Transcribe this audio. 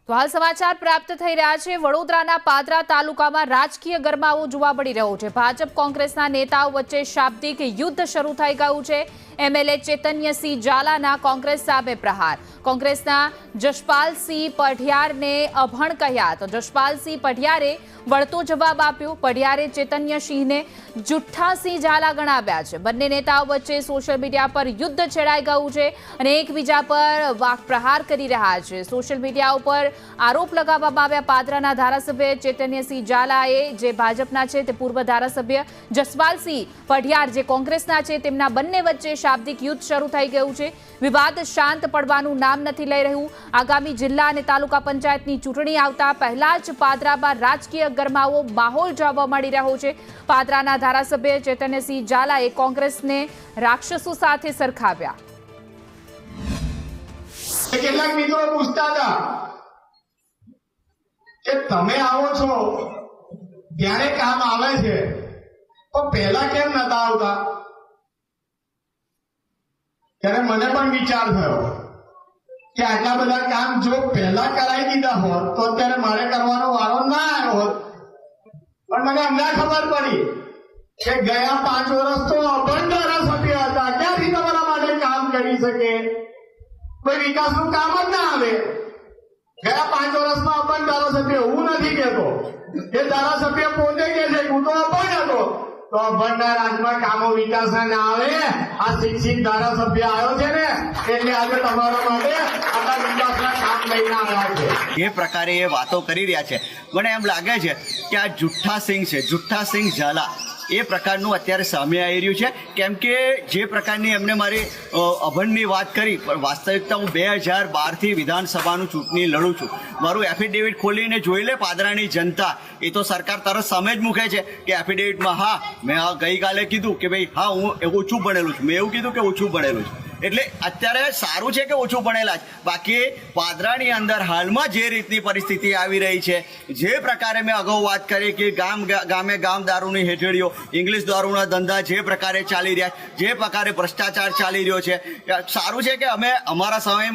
તો હાલ સમાચાર પ્રાપ્ત થઈ રહ્યા છે। વડોદરાના પાદરા તાલુકામાં રાજકીય ગરમાવો જોવા મળી રહ્યો છે। ભાજપ કોંગ્રેસના નેતાઓ વચ્ચે શાબ્દિક યુદ્ધ શરૂ થઈ ગયું છે। એમએલએ ચેતન્યસિંહ ઝાલાના કોંગ્રેસ સામે પ્રહાર। કોંગ્રેસના જશપાલસિંહ પઢિયારને અભણ કહ્યા તો જશપાલસિંહ પઢિયારે વળતો જવાબ આપ્યો। પઢિયારે ચેતન્યસિંહને જુઠ્ઠાસિંહ ઝાલા ગણાવ્યા છે। બંને નેતાઓ વચ્ચે સોશિયલ મીડિયા પર યુદ્ધ છેડાઈ ગયું છે અને એકબીજા પર વાકપ્રહાર કરી રહ્યા છે। સોશિયલ મીડિયા ઉપર આરોપ લગાવવામાં આવ્યા। પાદરાના ધારાસભ્ય ચેતન્યસિંહ ઝાલાએ જે ભાજપના છે તે પૂર્વ ધારાસભ્ય જસપાલસિંહ પઢિયાર જે કોંગ્રેસના છે તેમના બંને વચ્ચે શાબ્દિક યુદ્ધ શરૂ થઈ ગયું છે। વિવાદ શાંત પડવાનું નામ નથી લઈ રહ્યું। આગામી જિલ્લા અને તાલુકા પંચાયતની ચૂંટણી આવતા પહેલા જ પાદરામાં રાજકીય ગરમાવો માહોલ જોવા મળી રહ્યો છે। પાદરાના ધારાસભ્ય ચેતન્યસિંહ ઝાલાએ કોંગ્રેસને રાક્ષસો સાથે સરખાવ્યા। કેટલાક મિત્રો પૂછતા હતા કે તમે આવો છો ત્યારે કામ આવે છે તો પહેલા કેમ નતા આવતા? ત્યારે મને પણ વિચાર થયો કે આટલા બધા કામ જો પહેલા કરાવી દીધા હોત તો અત્યારે મારે કરવાનો વારો ના આવ્યો હોત। પણ મને હમણાં ખબર પડી કે ગયા 5 વર્ષ તો અભણ ધારાસભ્ય હતા, ક્યાંથી તમારા માટે કામ કરી શકે? કોઈ વિકાસનું કામ જ ના આવે। ગયા 5 વર્ષમાં અભણ ધારાસભ્ય હું નથી કહેતો, એ ધારાસભ્ય પોતે કહે છે હું તો અભણ હતો। તો અભણના રાજમાં કામો વિકાસના ના આવે। આ શિક્ષિત ધારાસભ્ય આવ્યો છે ને એટલે આજે તમારા માટે આટલા વિકાસના કામ લઈને આવ્યા છે। જે પ્રકારે એ વાતો કરી રહ્યા છે મને એમ લાગે છે કે આ જુઠ્ઠાસિંહ છે, જુઠ્ઠાસિંહ ઝાલા એ પ્રકારનું અત્યારે સામે આવી રહ્યું છે। કેમ કે જે પ્રકારની એમને મારી અભણની વાત કરી, પણ વાસ્તવિકતા હું 2012થી વિધાનસભાનું ચૂંટણી લડું છું। મારું એફિડેવિટ ખોલીને જોઈ લે પાદરાની જનતા, એ તો સરકાર તરત સામે જ મૂકે છે કે એફિડેવિટમાં હા મેં ગઈકાલે કીધું કે ભાઈ હા હું ઓછું ભણેલું છું, મેં એવું કીધું કે ઓછું ભણેલું છું। એટલે અત્યારે સારું છે કે ઓછું ભણેલા જ, બાકી પાદરાની અંદર હાલમાં જે રીતની પરિસ્થિતિ આવી રહી છે, જે પ્રકારે મેં અગાઉ વાત કરી કે ગામે ગામ દારૂની હેઠળીઓ, ઇંગ્લિશ દારૂના ધંધા જે પ્રકારે ચાલી રહ્યા, જે પ્રકારે ભ્રષ્ટાચાર ચાલી રહ્યો છે, સારું છે કે અમે અમારા સમયમાં